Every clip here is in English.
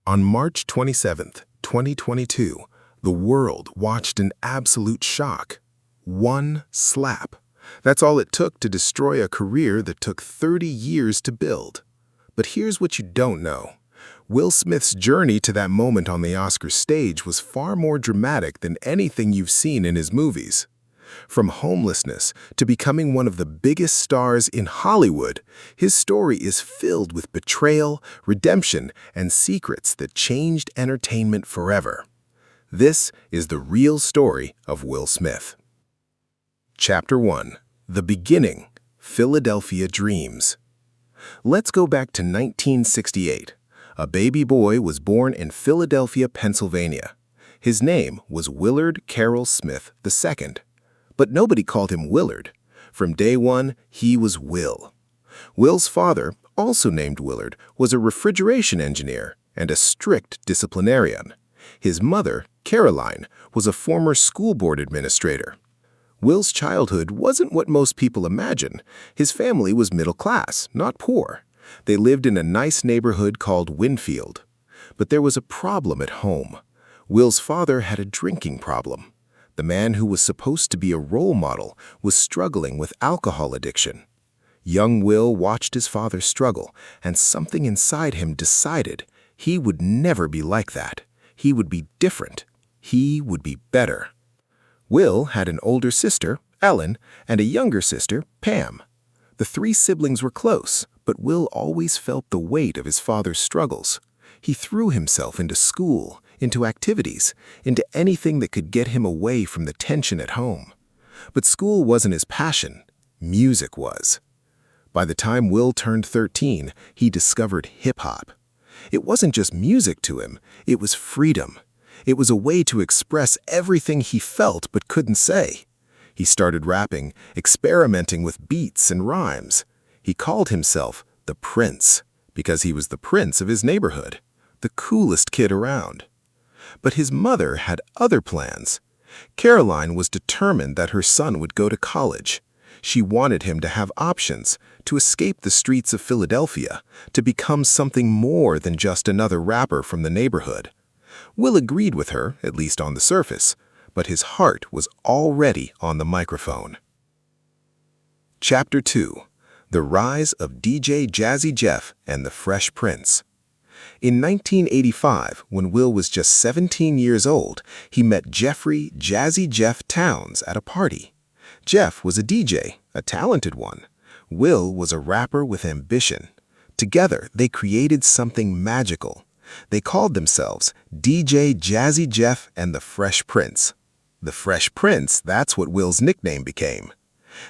On March 27, 2022, the world watched in absolute shock. One slap. That's all it took to destroy a career that took 30 years to build. But here's what you don't know. Will Smith's journey to that moment on the Oscar stage was far more dramatic than anything you've seen in his movies. From homelessness to becoming one of the biggest stars in Hollywood, his story is filled with betrayal, redemption, and secrets that changed entertainment forever. This is the real story of Will Smith. Chapter 1. The Beginning, Philadelphia Dreams. Let's go back to 1968. A baby boy was born in Philadelphia, Pennsylvania. His name was Willard Carroll Smith II. But nobody called him Willard. From day one, he was Will. Will's father, also named Willard, was a refrigeration engineer and a strict disciplinarian. His mother, Caroline, was a former school board administrator. Will's childhood wasn't what most people imagine. His family was middle class, not poor. They lived in a nice neighborhood called Winfield. But there was a problem at home. Will's father had a drinking problem. The man who was supposed to be a role model was struggling with alcohol addiction. Young Will watched his father struggle, and something inside him decided he would never be like that. He would be different. He would be better. Will had an older sister, Ellen, and a younger sister, Pam. The three siblings were close, but Will always felt the weight of his father's struggles. He threw himself into school, into activities, into anything that could get him away from the tension at home. But school wasn't his passion. Music was. By the time Will turned 13, he discovered hip-hop. It wasn't just music to him, it was freedom. It was a way to express everything he felt but couldn't say. He started rapping, experimenting with beats and rhymes. He called himself the Prince, because he was the prince of his neighborhood, the coolest kid around. But his mother had other plans. Caroline was determined that her son would go to college. She wanted him to have options, to escape the streets of Philadelphia, to become something more than just another rapper from the neighborhood. Will agreed with her, at least on the surface, but his heart was already on the microphone. Chapter 2. The Rise of DJ Jazzy Jeff and the Fresh Prince. In 1985, when Will was just 17 years old, he met Jeffrey Jazzy Jeff Towns at a party. Jeff was a DJ, a talented one. Will was a rapper with ambition. Together, they created something magical. They called themselves DJ Jazzy Jeff and the Fresh Prince. The Fresh Prince, that's what Will's nickname became.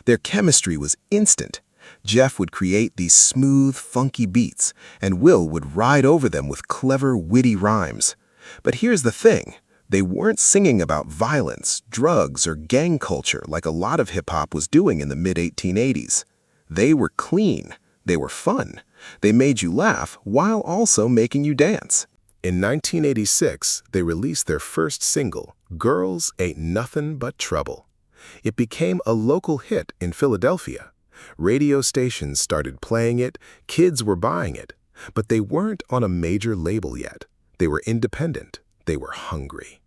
Their chemistry was instant. Jeff would create these smooth, funky beats, and Will would ride over them with clever, witty rhymes. But here's the thing. They weren't singing about violence, drugs, or gang culture like a lot of hip-hop was doing in the mid-1880s. They were clean. They were fun. They made you laugh while also making you dance. In 1986, they released their first single, Girls Ain't Nothing But Trouble. It became a local hit in Philadelphia. Radio stations started playing it, kids were buying it, but they weren't on a major label yet. They were independent. They were hungry.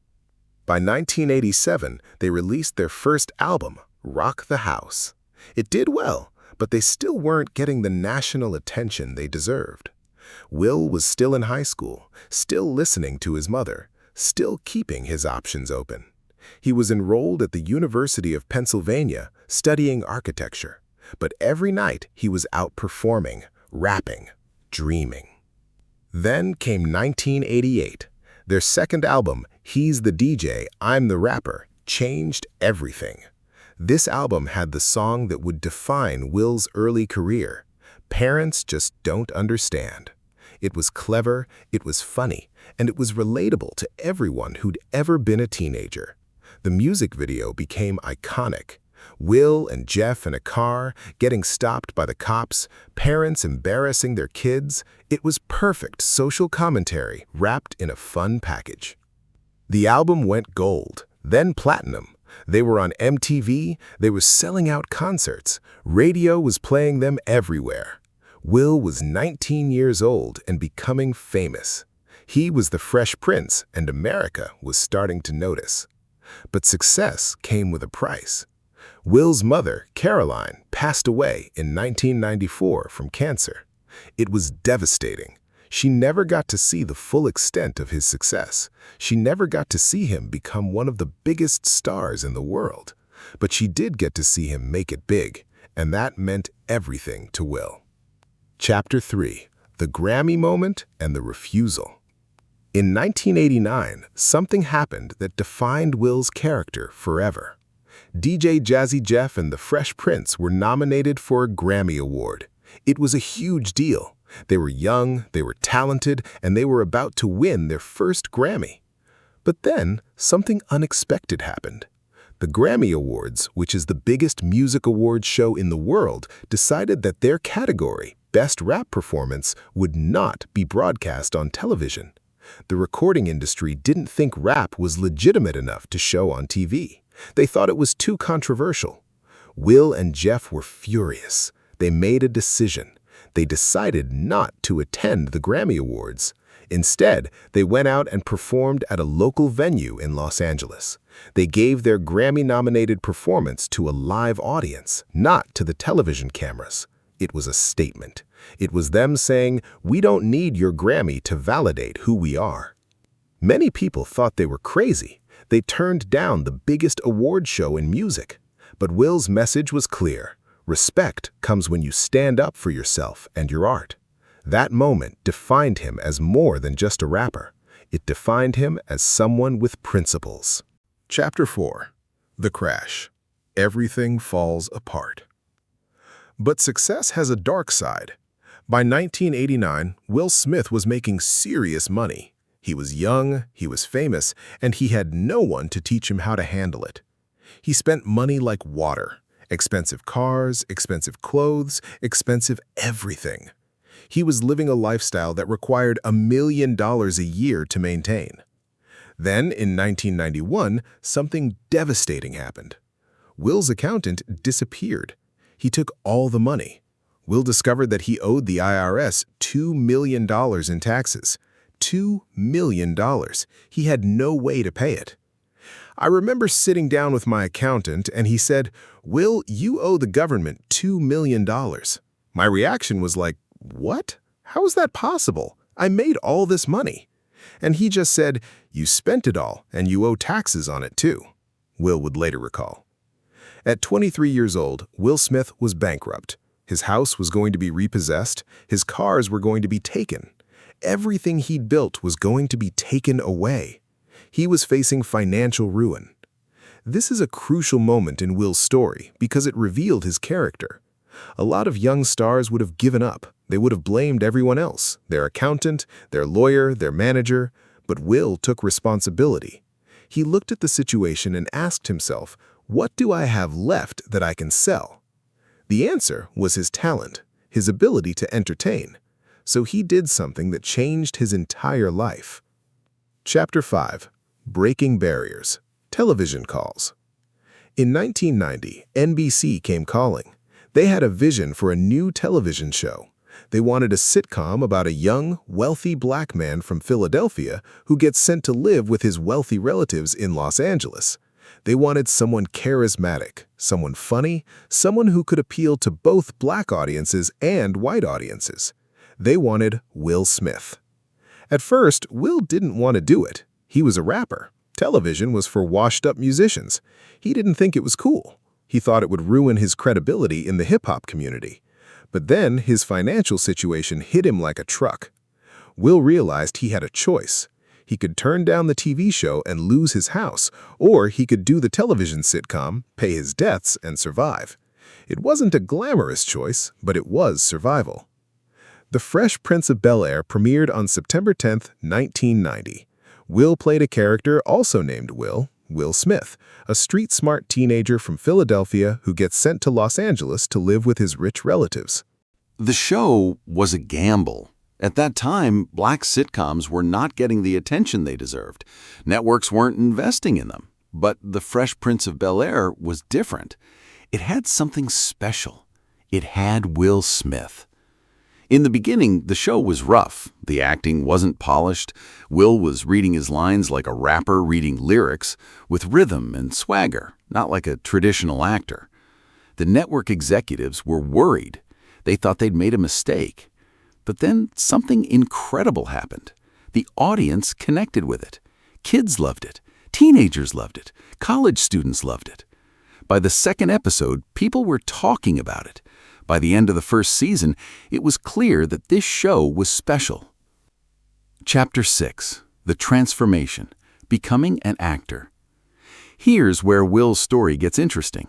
By 1987, they released their first album, Rock the House. It did well, but they still weren't getting the national attention they deserved. Will was still in high school, still listening to his mother, still keeping his options open. He was enrolled at the University of Pennsylvania, studying architecture. But every night he was out performing, rapping, dreaming. Then came 1988. Their second album, He's the DJ, I'm the Rapper, changed everything. This album had the song that would define Will's early career, Parents Just Don't Understand. It was clever, it was funny, and it was relatable to everyone who'd ever been a teenager. The music video became iconic. Will and Jeff in a car, getting stopped by the cops, parents embarrassing their kids. It was perfect social commentary wrapped in a fun package. The album went gold, then platinum. They were on MTV, they were selling out concerts. Radio was playing them everywhere. Will was 19 years old and becoming famous. He was the Fresh Prince, and America was starting to notice. But success came with a price. Will's mother, Caroline, passed away in 1994 from cancer. It was devastating. She never got to see the full extent of his success. She never got to see him become one of the biggest stars in the world. But she did get to see him make it big, and that meant everything to Will. Chapter 3: The Grammy Moment and the Refusal. In 1989, something happened that defined Will's character forever. DJ Jazzy Jeff and the Fresh Prince were nominated for a Grammy Award. It was a huge deal. They were young, they were talented, and they were about to win their first Grammy. But then, something unexpected happened. The Grammy Awards, which is the biggest music awards show in the world, decided that their category, Best Rap Performance, would not be broadcast on television. The recording industry didn't think rap was legitimate enough to show on TV. They thought it was too controversial. Will and Jeff were furious. They made a decision. They decided not to attend the Grammy Awards. Instead, they went out and performed at a local venue in Los Angeles. They gave their Grammy-nominated performance to a live audience, not to the television cameras. It was a statement. It was them saying, "We don't need your Grammy to validate who we are." Many people thought they were crazy. They turned down the biggest award show in music. But Will's message was clear. Respect comes when you stand up for yourself and your art. That moment defined him as more than just a rapper. It defined him as someone with principles. Chapter 4: The Crash. Everything falls apart. But success has a dark side. By 1989, Will Smith was making serious money. He was young, he was famous, and he had no one to teach him how to handle it. He spent money like water. Expensive cars, expensive clothes, expensive everything. He was living a lifestyle that required $1 million a year to maintain. Then, in 1991, something devastating happened. Will's accountant disappeared. He took all the money. Will discovered that he owed the IRS $2 million in taxes. $2 million. He had no way to pay it. I remember sitting down with my accountant and he said, "Will, you owe the government $2 million. My reaction was like, "What? How is that possible? I made all this money." And he just said, "You spent it all and you owe taxes on it too," Will would later recall. At 23 years old, Will Smith was bankrupt. His house was going to be repossessed. His cars were going to be taken. Everything he'd built was going to be taken away. He was facing financial ruin. This is a crucial moment in Will's story because it revealed his character. A lot of young stars would have given up. They would have blamed everyone else, their accountant, their lawyer, their manager. But Will took responsibility. He looked at the situation and asked himself, "What do I have left that I can sell?" The answer was his talent, his ability to entertain. So he did something that changed his entire life. Chapter 5: Breaking Barriers. Television Calls. In 1990, NBC came calling. They had a vision for a new television show. They wanted a sitcom about a young, wealthy black man from Philadelphia who gets sent to live with his wealthy relatives in Los Angeles. They wanted someone charismatic, someone funny, someone who could appeal to both black audiences and white audiences. They wanted Will Smith. At first, Will didn't want to do it. He was a rapper. Television was for washed-up musicians. He didn't think it was cool. He thought it would ruin his credibility in the hip-hop community. But then his financial situation hit him like a truck. Will realized he had a choice. He could turn down the TV show and lose his house, or he could do the television sitcom, pay his debts, and survive. It wasn't a glamorous choice, but it was survival. The Fresh Prince of Bel-Air premiered on September 10, 1990. Will played a character also named Will Smith, a street-smart teenager from Philadelphia who gets sent to Los Angeles to live with his rich relatives. The show was a gamble. At that time, black sitcoms were not getting the attention they deserved. Networks weren't investing in them. But The Fresh Prince of Bel-Air was different. It had something special. It had Will Smith. In the beginning, the show was rough. The acting wasn't polished. Will was reading his lines like a rapper reading lyrics, with rhythm and swagger, not like a traditional actor. The network executives were worried. They thought they'd made a mistake. But then something incredible happened. The audience connected with it. Kids loved it. Teenagers loved it. College students loved it. By the second episode, people were talking about it. By the end of the first season, it was clear that this show was special. Chapter 6. The Transformation. Becoming an Actor. Here's where Will's story gets interesting.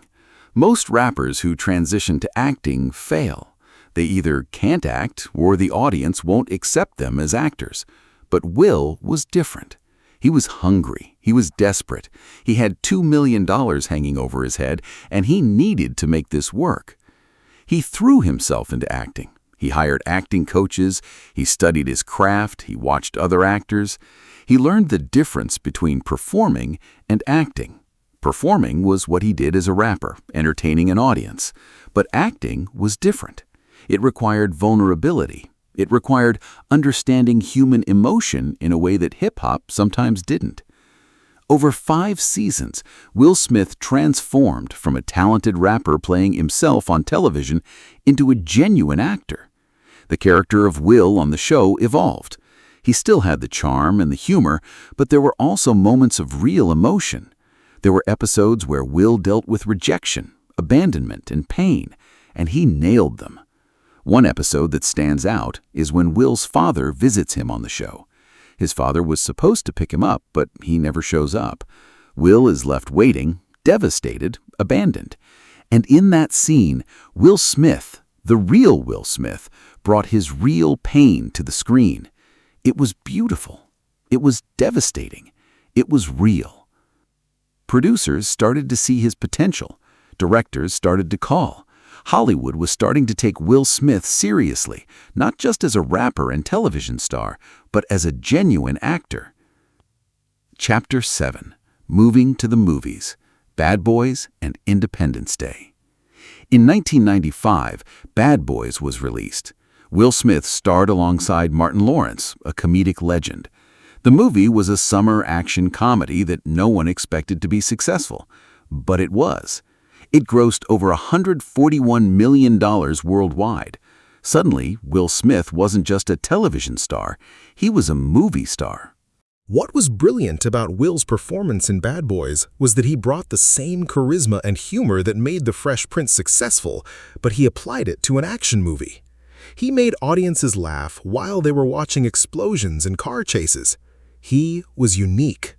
Most rappers who transition to acting fail. They either can't act or the audience won't accept them as actors. But Will was different. He was hungry. He was desperate. He had $2 million hanging over his head, and he needed to make this work. He threw himself into acting. He hired acting coaches. He studied his craft. He watched other actors. He learned the difference between performing and acting. Performing was what he did as a rapper, entertaining an audience. But acting was different. It required vulnerability. It required understanding human emotion in a way that hip-hop sometimes didn't. Over 5 seasons, Will Smith transformed from a talented rapper playing himself on television into a genuine actor. The character of Will on the show evolved. He still had the charm and the humor, but there were also moments of real emotion. There were episodes where Will dealt with rejection, abandonment, and pain, and he nailed them. One episode that stands out is when Will's father visits him on the show. His father was supposed to pick him up, but he never shows up. Will is left waiting, devastated, abandoned. And in that scene, Will Smith, the real Will Smith, brought his real pain to the screen. It was beautiful. It was devastating. It was real. Producers started to see his potential. Directors started to call. Hollywood was starting to take Will Smith seriously, not just as a rapper and television star, but as a genuine actor. Chapter 7. Moving to the Movies. Bad Boys and Independence Day. In 1995, Bad Boys was released. Will Smith starred alongside Martin Lawrence, a comedic legend. The movie was a summer action comedy that no one expected to be successful, but it was. It grossed over $141 million worldwide. Suddenly, Will Smith wasn't just a television star, he was a movie star. What was brilliant about Will's performance in Bad Boys was that he brought the same charisma and humor that made The Fresh Prince successful, but he applied it to an action movie. He made audiences laugh while they were watching explosions and car chases. He was unique.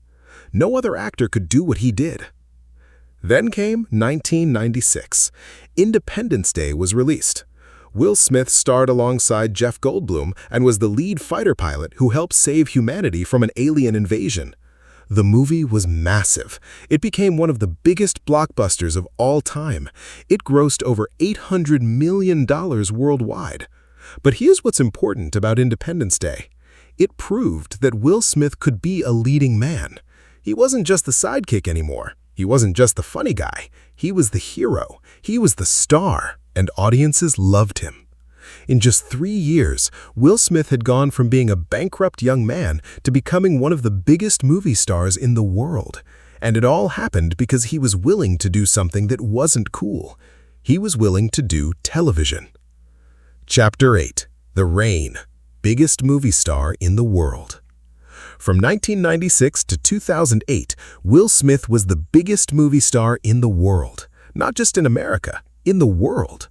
No other actor could do what he did. Then came 1996. Independence Day was released. Will Smith starred alongside Jeff Goldblum and was the lead fighter pilot who helped save humanity from an alien invasion. The movie was massive. It became one of the biggest blockbusters of all time. It grossed over $800 million worldwide. But here's what's important about Independence Day. It proved that Will Smith could be a leading man. He wasn't just the sidekick anymore. He wasn't just the funny guy. He was the hero. He was the star, and audiences loved him. In just 3 years, Will Smith had gone from being a bankrupt young man to becoming one of the biggest movie stars in the world. And it all happened because he was willing to do something that wasn't cool. He was willing to do television. Chapter 8. The Reign. Biggest movie star in the world. From 1996 to 2008, Will Smith was the biggest movie star in the world. Not just in America, in the world.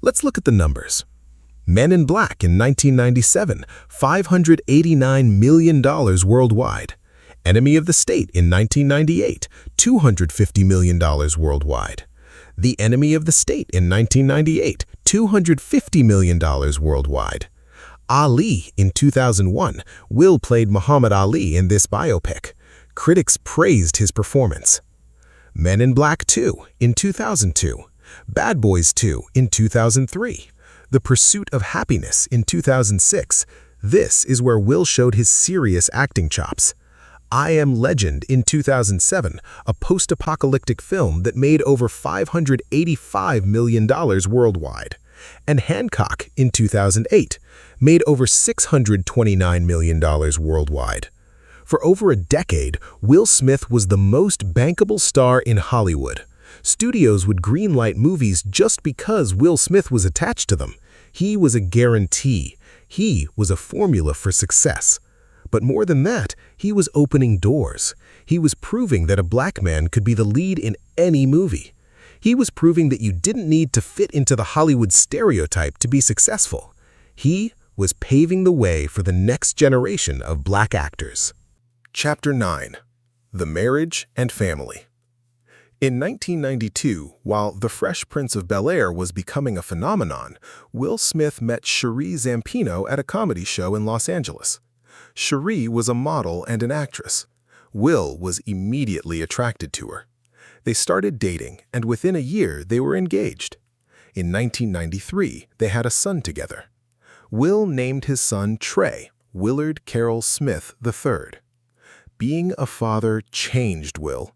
Let's look at the numbers. Men in Black in 1997, $589 million worldwide. Enemy of the State in 1998, $250 million worldwide. The Enemy of the State in 1998, $250 million worldwide. Ali in 2001, Will played Muhammad Ali in this biopic. Critics praised his performance. Men in Black 2 in 2002, Bad Boys 2 in 2003, The Pursuit of Happiness in 2006. This is where Will showed his serious acting chops. I Am Legend in 2007, a post-apocalyptic film that made over $585 million worldwide. and Hancock in 2008, made over $629 million worldwide. For over a decade, Will Smith was the most bankable star in Hollywood. Studios would greenlight movies just because Will Smith was attached to them. He was a guarantee. He was a formula for success. But more than that, he was opening doors. He was proving that a black man could be the lead in any movie. He was proving that you didn't need to fit into the Hollywood stereotype to be successful. He was paving the way for the next generation of black actors. Chapter 9. The Marriage and Family. In 1992, while The Fresh Prince of Bel-Air was becoming a phenomenon, Will Smith met Cherie Zampino at a comedy show in Los Angeles. Cherie was a model and an actress. Will was immediately attracted to her. They started dating, and within a year they were engaged. In 1993, they had a son together. Will named his son Trey, Willard Carroll Smith III. Being a father changed Will.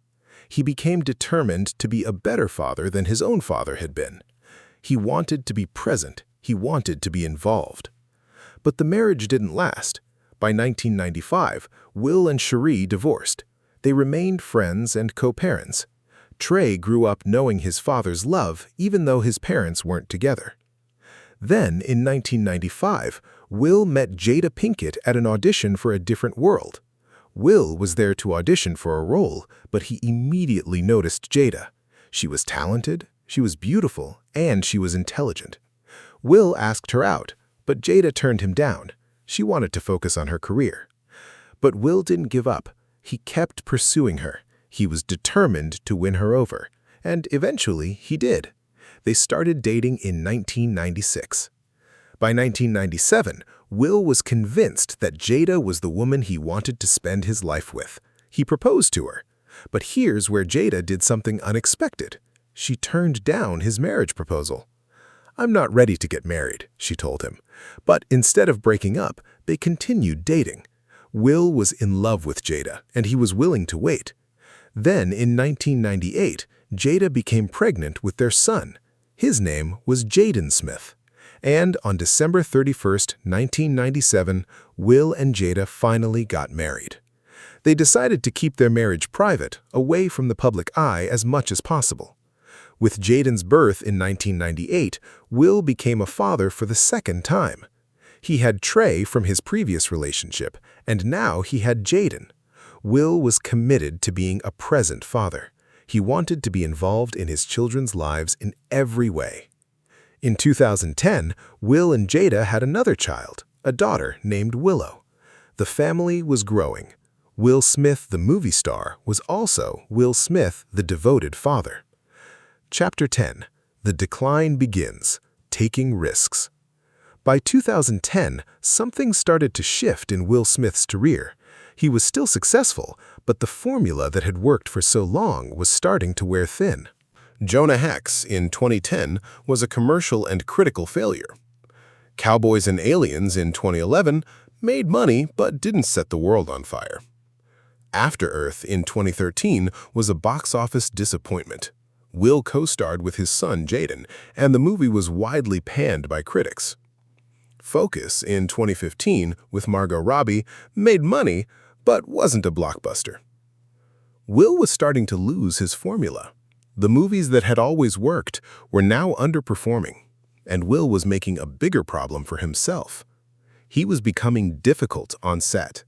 He became determined to be a better father than his own father had been. He wanted to be present. He wanted to be involved. But the marriage didn't last. By 1995, Will and Cherie divorced. They remained friends and co-parents. Trey grew up knowing his father's love even though his parents weren't together. Then, in 1995, Will met Jada Pinkett at an audition for A Different World. Will was there to audition for a role, but he immediately noticed Jada. She was talented, she was beautiful, and she was intelligent. Will asked her out, but Jada turned him down. She wanted to focus on her career. But Will didn't give up. He kept pursuing her. He was determined to win her over, and eventually he did. They started dating in 1996. By 1997, Will was convinced that Jada was the woman he wanted to spend his life with. He proposed to her. But here's where Jada did something unexpected. She turned down his marriage proposal. "I'm not ready to get married," she told him. But instead of breaking up, they continued dating. Will was in love with Jada, and he was willing to wait. Then, in 1998, Jada became pregnant with their son. His name was Jaden Smith. And on December 31st, 1997, Will and Jada finally got married. They decided to keep their marriage private, away from the public eye as much as possible. With Jaden's birth in 1998, Will became a father for the second time. He had Trey from his previous relationship, and now he had Jaden. Will was committed to being a present father. He wanted to be involved in his children's lives in every way. In 2010, Will and Jada had another child, a daughter named Willow. The family was growing. Will Smith, the movie star, was also Will Smith, the devoted father. Chapter 10. The Decline Begins. Taking Risks. By 2010, something started to shift in Will Smith's career. He was still successful, but the formula that had worked for so long was starting to wear thin. Jonah Hex in 2010 was a commercial and critical failure. Cowboys and Aliens in 2011 made money but didn't set the world on fire. After Earth in 2013 was a box office disappointment. Will co-starred with his son Jaden, and the movie was widely panned by critics. Focus in 2015 with Margot Robbie made money but wasn't a blockbuster. Will was starting to lose his formula. The movies that had always worked were now underperforming, and Will was making a bigger problem for himself. He was becoming difficult on set.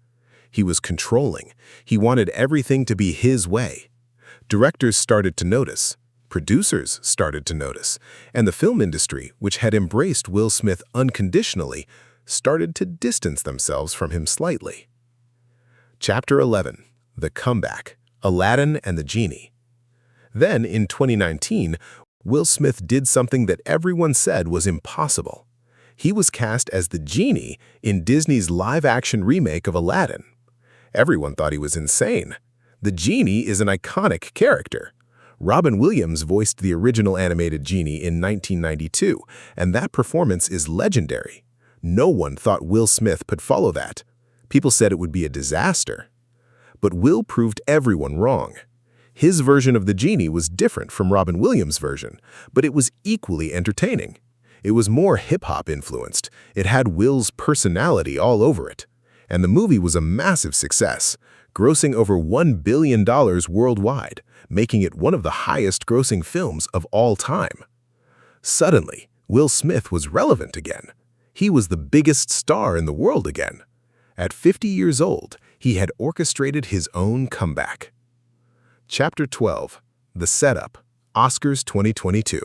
He was controlling. He wanted everything to be his way. Directors started to notice. Producers started to notice. And the film industry, which had embraced Will Smith unconditionally, started to distance themselves from him slightly. Chapter 11. The Comeback. Aladdin and the Genie. Then, in 2019, Will Smith did something that everyone said was impossible. He was cast as the genie in Disney's live-action remake of Aladdin. Everyone thought he was insane. The genie is an iconic character. Robin Williams voiced the original animated genie in 1992, and that performance is legendary. No one thought Will Smith could follow that. People said it would be a disaster. But Will proved everyone wrong. His version of the genie was different from Robin Williams' version, but it was equally entertaining. It was more hip-hop influenced. It had Will's personality all over it. And the movie was a massive success, grossing over $1 billion worldwide, making it one of the highest-grossing films of all time. Suddenly, Will Smith was relevant again. He was the biggest star in the world again. At 50 years old, he had orchestrated his own comeback. Chapter 12. The Setup. Oscars 2022.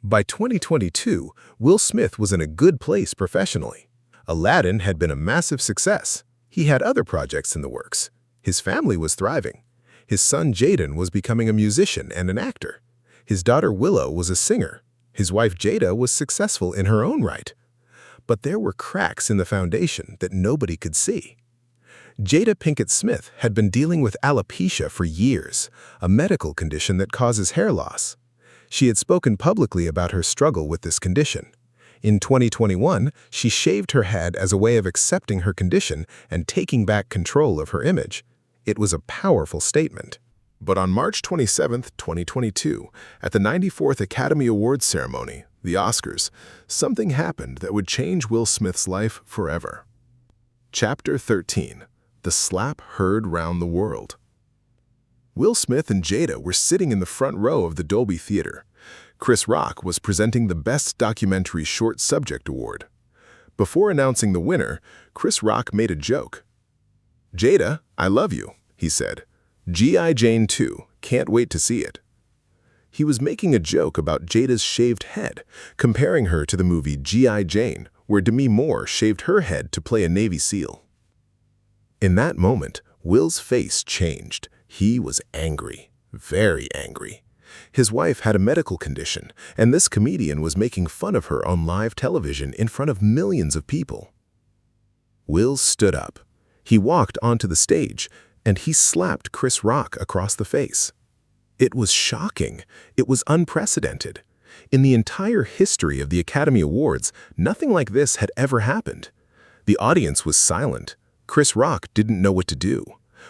By 2022, Will Smith was in a good place professionally. Aladdin had been a massive success. He had other projects in the works. His family was thriving. His son Jaden was becoming a musician and an actor. His daughter Willow was a singer. His wife Jada was successful in her own right. But there were cracks in the foundation that nobody could see. Jada Pinkett Smith had been dealing with alopecia for years, a medical condition that causes hair loss. She had spoken publicly about her struggle with this condition. In 2021, she shaved her head as a way of accepting her condition and taking back control of her image. It was a powerful statement. But on March 27, 2022, at the 94th Academy Awards ceremony, the Oscars, something happened that would change Will Smith's life forever. Chapter 13. The Slap Heard Round the World. Will Smith and Jada were sitting in the front row of the Dolby Theater. Chris Rock was presenting the Best Documentary Short Subject Award. Before announcing the winner, Chris Rock made a joke. "Jada, I love you," he said. "G.I. Jane 2, can't wait to see it." He was making a joke about Jada's shaved head, comparing her to the movie G.I. Jane, where Demi Moore shaved her head to play a Navy SEAL. In that moment, Will's face changed. He was angry, very angry. His wife had a medical condition, and this comedian was making fun of her on live television in front of millions of people. Will stood up. He walked onto the stage, and he slapped Chris Rock across the face. It was shocking. It was unprecedented. In the entire history of the Academy Awards, nothing like this had ever happened. The audience was silent. Chris Rock didn't know what to do.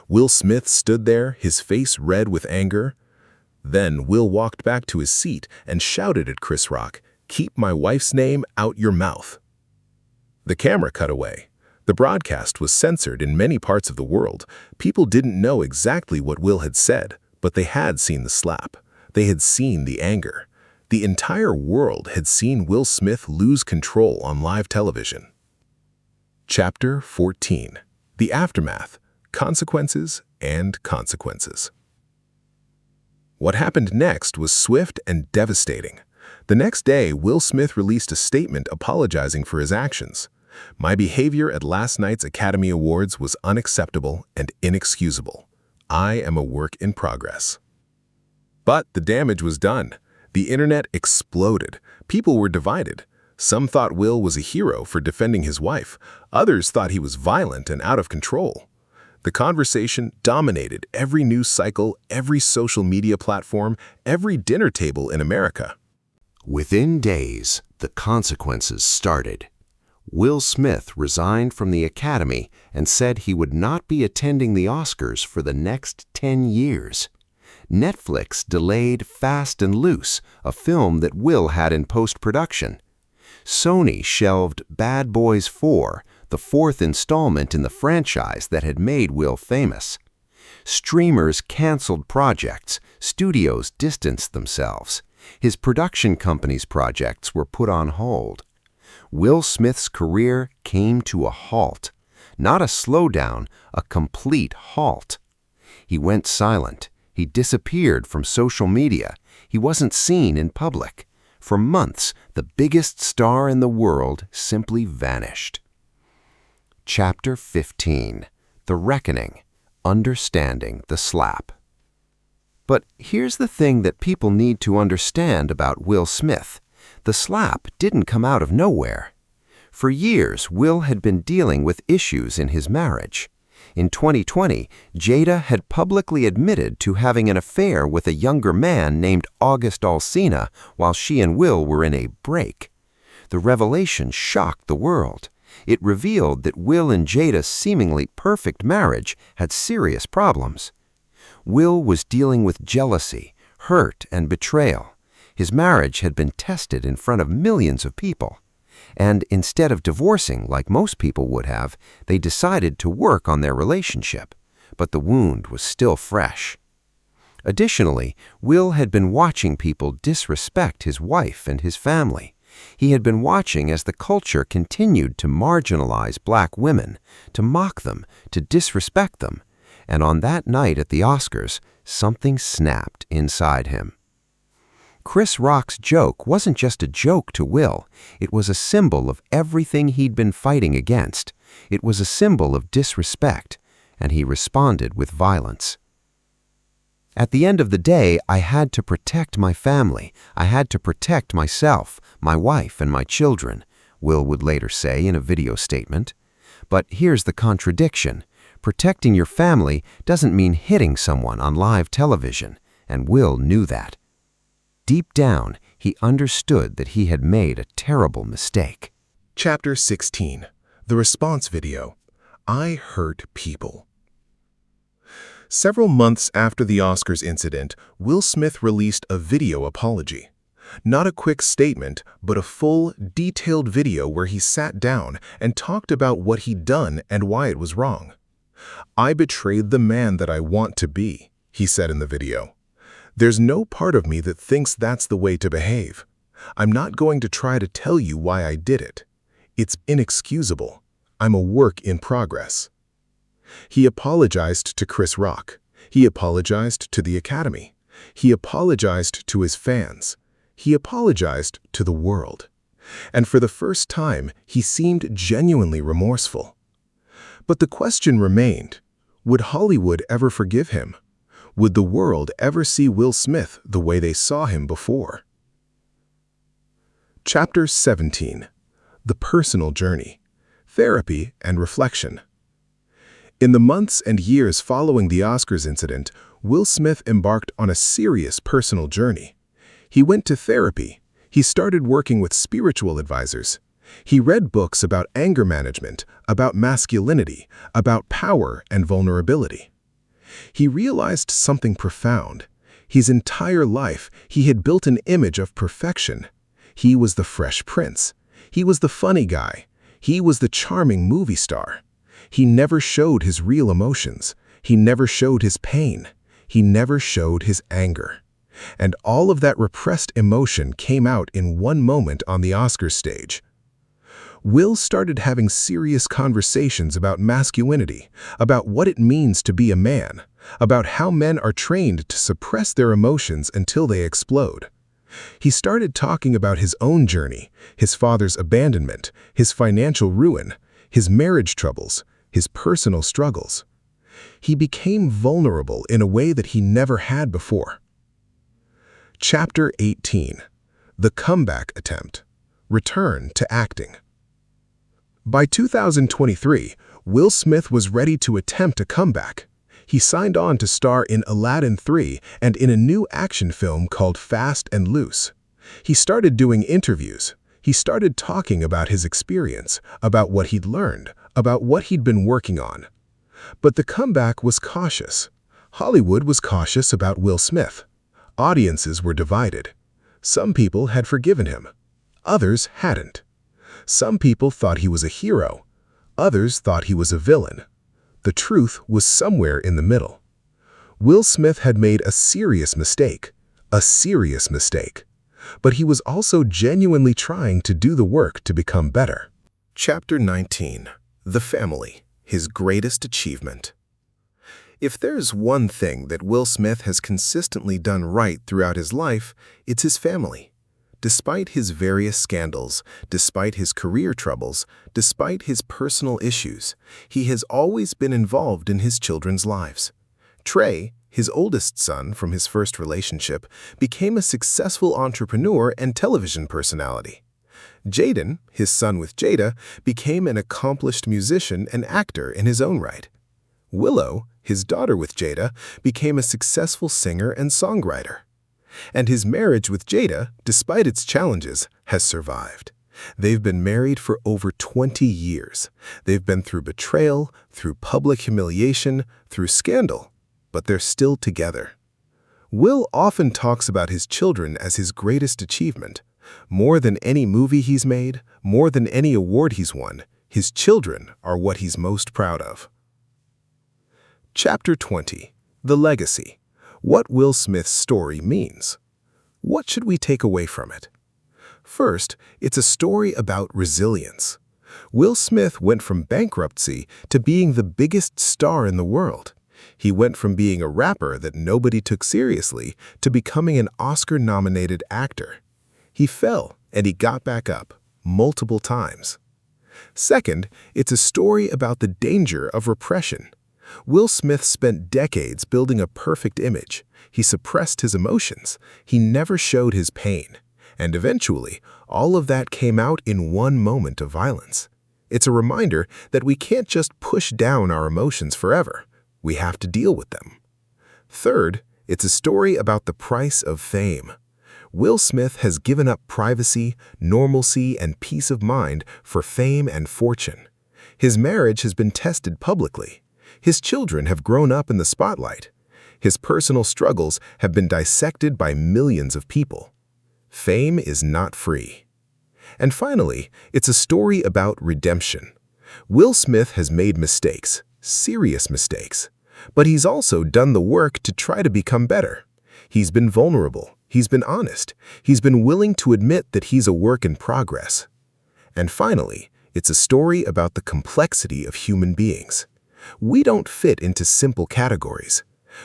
Will Smith stood there, his face red with anger. Then Will walked back to his seat and shouted at Chris Rock, "Keep my wife's name out your mouth." The camera cut away. The broadcast was censored in many parts of the world. People didn't know exactly what Will had said, but they had seen the slap. They had seen the anger. The entire world had seen Will Smith lose control on live television. Chapter 14. The Aftermath. Consequences and Consequences. What happened next was swift and devastating. The next day, Will Smith released a statement apologizing for his actions. "My behavior at last night's Academy Awards was unacceptable and inexcusable. I am a work in progress." But the damage was done. The internet exploded. People were divided. Some thought Will was a hero for defending his wife. Others thought he was violent and out of control. The conversation dominated every news cycle, every social media platform, every dinner table in America. Within days, the consequences started. Will Smith resigned from the Academy and said he would not be attending the Oscars for the next 10 years. Netflix delayed Fast and Loose, a film that Will had in post-production. Sony shelved Bad Boys 4, the fourth installment in the franchise that had made Will famous. Streamers canceled projects, studios distanced themselves. His production company's projects were put on hold. Will Smith's career came to a halt. Not a slowdown, a complete halt. He went silent. He disappeared from social media. He wasn't seen in public. For months, the biggest star in the world simply vanished. Chapter 15. The Reckoning. Understanding the Slap. But here's the thing that people need to understand about Will Smith. The slap didn't come out of nowhere. For years, Will had been dealing with issues in his marriage. In 2020, Jada had publicly admitted to having an affair with a younger man named August Alsina while she and Will were in a break. The revelation shocked the world. It revealed that Will and Jada's seemingly perfect marriage had serious problems. Will was dealing with jealousy, hurt, and betrayal. His marriage had been tested in front of millions of people. And instead of divorcing like most people would have, they decided to work on their relationship. But the wound was still fresh. Additionally, Will had been watching people disrespect his wife and his family. He had been watching as the culture continued to marginalize black women, to mock them, to disrespect them. And on that night at the Oscars, something snapped inside him. Chris Rock's joke wasn't just a joke to Will. It was a symbol of everything he'd been fighting against. It was a symbol of disrespect, and he responded with violence. At the end of the day, I had to protect my family. I had to protect myself, my wife, and my children, Will would later say in a video statement. But here's the contradiction. Protecting your family doesn't mean hitting someone on live television, and Will knew that. Deep down, he understood that he had made a terrible mistake. Chapter 16. The Response Video. I Hurt People. Several months after the Oscars incident, Will Smith released a video apology. Not a quick statement, but a full, detailed video where he sat down and talked about what he'd done and why it was wrong. "I betrayed the man that I want to be," he said in the video. "There's no part of me that thinks that's the way to behave. I'm not going to try to tell you why I did it. It's inexcusable. I'm a work in progress." He apologized to Chris Rock. He apologized to the Academy. He apologized to his fans. He apologized to the world. And for the first time, he seemed genuinely remorseful. But the question remained, would Hollywood ever forgive him? Would the world ever see Will Smith the way they saw him before? Chapter 17. The Personal Journey. Therapy and Reflection. In the months and years following the Oscars incident, Will Smith embarked on a serious personal journey. He went to therapy. He started working with spiritual advisors. He read books about anger management, about masculinity, about power and vulnerability. He realized something profound. His entire life, he had built an image of perfection. He was the Fresh Prince. He was the funny guy. He was the charming movie star. He never showed his real emotions. He never showed his pain. He never showed his anger. And all of that repressed emotion came out in one moment on the Oscars stage. Will started having serious conversations about masculinity, about what it means to be a man, about how men are trained to suppress their emotions until they explode. He started talking about his own journey, his father's abandonment, his financial ruin, his marriage troubles, his personal struggles. He became vulnerable in a way that he never had before. Chapter 18. The Comeback Attempt. Return to Acting. By 2023, Will Smith was ready to attempt a comeback. He signed on to star in Aladdin 3 and in a new action film called Fast and Loose. He started doing interviews. He started talking about his experience, about what he'd learned, about what he'd been working on. But the comeback was cautious. Hollywood was cautious about Will Smith. Audiences were divided. Some people had forgiven him. Others hadn't. Some people thought he was a hero. Others thought he was a villain. The truth was somewhere in the middle. Will Smith had made a serious mistake. A serious mistake. But he was also genuinely trying to do the work to become better. Chapter 19. The Family, His Greatest Achievement. If there's one thing that Will Smith has consistently done right throughout his life, it's his family. Despite his various scandals, despite his career troubles, despite his personal issues, he has always been involved in his children's lives. Trey, his oldest son from his first relationship, became a successful entrepreneur and television personality. Jaden, his son with Jada, became an accomplished musician and actor in his own right. Willow, his daughter with Jada, became a successful singer and songwriter. And his marriage with Jada, despite its challenges, has survived. They've been married for over 20 years. They've been through betrayal, through public humiliation, through scandal, but they're still together. Will often talks about his children as his greatest achievement. More than any movie he's made, more than any award he's won, his children are what he's most proud of. Chapter 20. The Legacy. What Will Smith's story means. What should we take away from it? First, it's a story about resilience. Will Smith went from bankruptcy to being the biggest star in the world. He went from being a rapper that nobody took seriously to becoming an Oscar-nominated actor. He fell, and he got back up, multiple times. Second, it's a story about the danger of repression. Will Smith spent decades building a perfect image. He suppressed his emotions. He never showed his pain. And eventually, all of that came out in one moment of violence. It's a reminder that we can't just push down our emotions forever. We have to deal with them. Third, it's a story about the price of fame. Will Smith has given up privacy, normalcy, and peace of mind for fame and fortune. His marriage has been tested publicly. His children have grown up in the spotlight. His personal struggles have been dissected by millions of people. Fame is not free. And finally, it's a story about redemption. Will Smith has made mistakes, serious mistakes, but he's also done the work to try to become better. He's been vulnerable, he's been honest, he's been willing to admit that he's a work in progress. And finally, it's a story about the complexity of human beings. We don't fit into simple categories.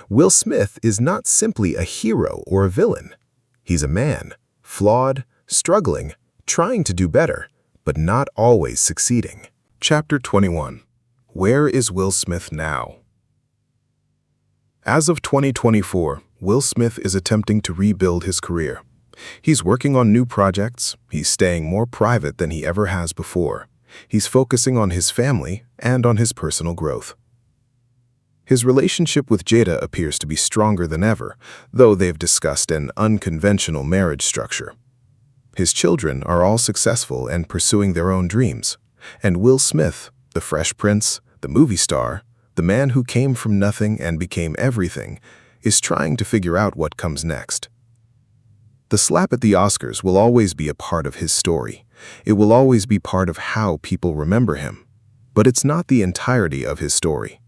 Will Smith is not simply a hero or a villain. He's a man, flawed, struggling, trying to do better, but not always succeeding. Chapter 21. Where is Will Smith now? As of 2024, Will Smith is attempting to rebuild his career. He's working on new projects, he's staying more private than he ever has before. He's focusing on his family and on his personal growth. His relationship with Jada appears to be stronger than ever, though they've discussed an unconventional marriage structure. His children are all successful and pursuing their own dreams. And Will Smith, the Fresh Prince, the movie star, the man who came from nothing and became everything, is trying to figure out what comes next. The slap at the Oscars will always be a part of his story. It will always be part of how people remember him. But it's not the entirety of his story.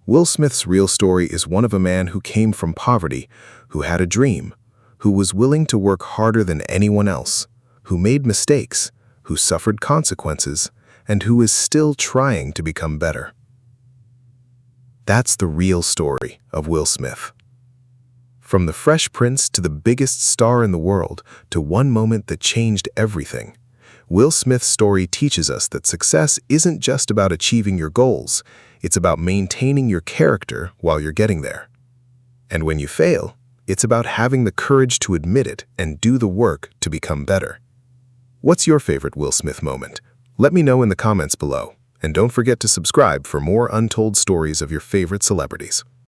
Will Smith's real story is one of a man who came from poverty, who had a dream, who was willing to work harder than anyone else, who made mistakes, who suffered consequences, and who is still trying to become better. That's the real story of Will Smith. From the Fresh Prince to the biggest star in the world to one moment that changed everything, Will Smith's story teaches us that success isn't just about achieving your goals, it's about maintaining your character while you're getting there. And when you fail, it's about having the courage to admit it and do the work to become better. What's your favorite Will Smith moment? Let me know in the comments below. And don't forget to subscribe for more untold stories of your favorite celebrities.